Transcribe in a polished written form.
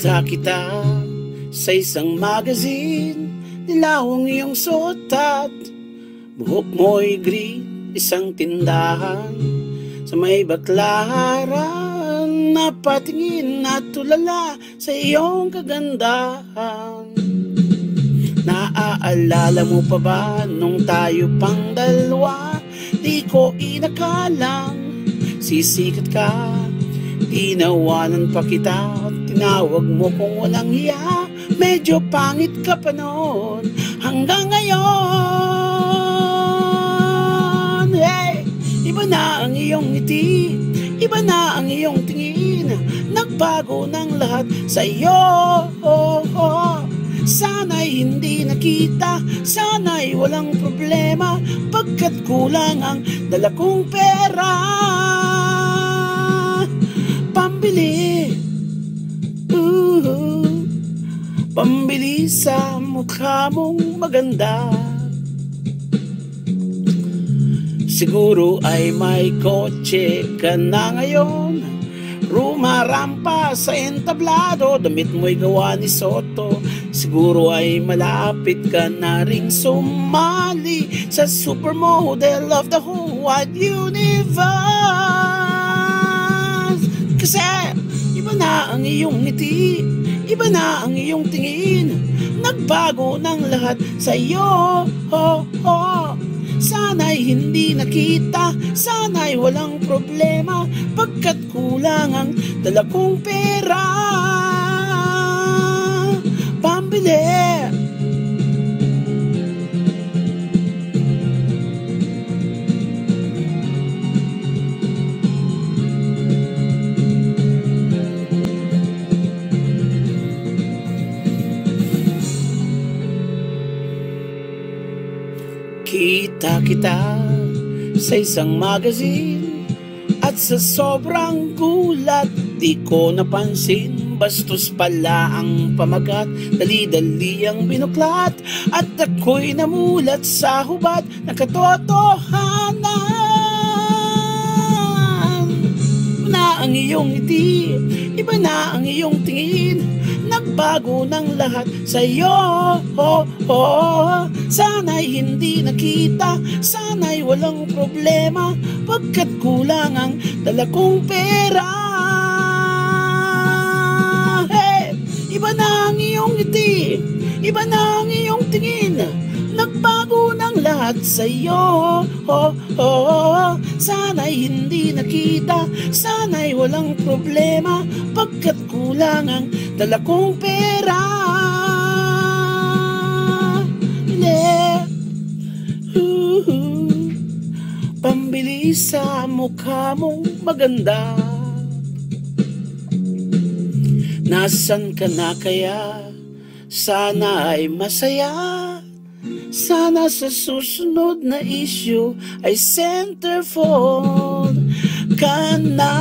Nakita kita sa isang magazine, dilaw ang iyong suot at buhok mo'y green. Isang tindahan sa may Baclaran, napatingin at tulala sa iyong kagandahan. Naaalala mo pa ba nung tayo pang dalawa? Di ko inakalang sisikat ka. Tinawanan pa kita, tinawag mo kung walang hiya. Medyo pangit ka pa noon hanggang ngayon. Hey, iba na ang iyong ngiti, iba na ang iyong tingin. Nagbago ng lahat sa iyo. Sana'y hindi nakita, sana'y walang problema, pagkat kulang ang dala kong pera pambili, pambili sa mukha mong maganda. Siguro ay may kotse ka na ngayon, rumarampa sa entablado, damit mo'y gawa ni Soto. Siguro ay malapit ka na ring sumali sa supermodel of the whole wide universe. Kasi iba na ang iyong ngiti, iba na ang iyong tingin. Nagbago ng lahat sa iyo. Sana'y hindi nakita, sana'y walang problema, pagkat kulang ang dala kong pera pambili. Kita kita sa isang magazine, at sa sobrang gulat di ko napansin, bastos pala ang pamagat, dali-dali ang binuklat, at ako'y namulat sa hubad ng katotohanan. Iba na ang iyong ngiti, iba na ang iyong tingin. Nagbago ng lahat sa iyo. Sana'y hindi nakita, sana'y walang problema, pagkat kulang ang dala kong pera. Hey, iba na ang iyong ngiti, iba na ang iyong tingin. Nagbago ng lahat sa iyo. Sana'y hindi nakita, sana'y walang problema, pagkat kulang ang dala kong pera. Pambili sa mukha mong maganda. Nasaan ka na kaya? Sana ay masaya. Sana sa susunod na issue ay centerfold ka na.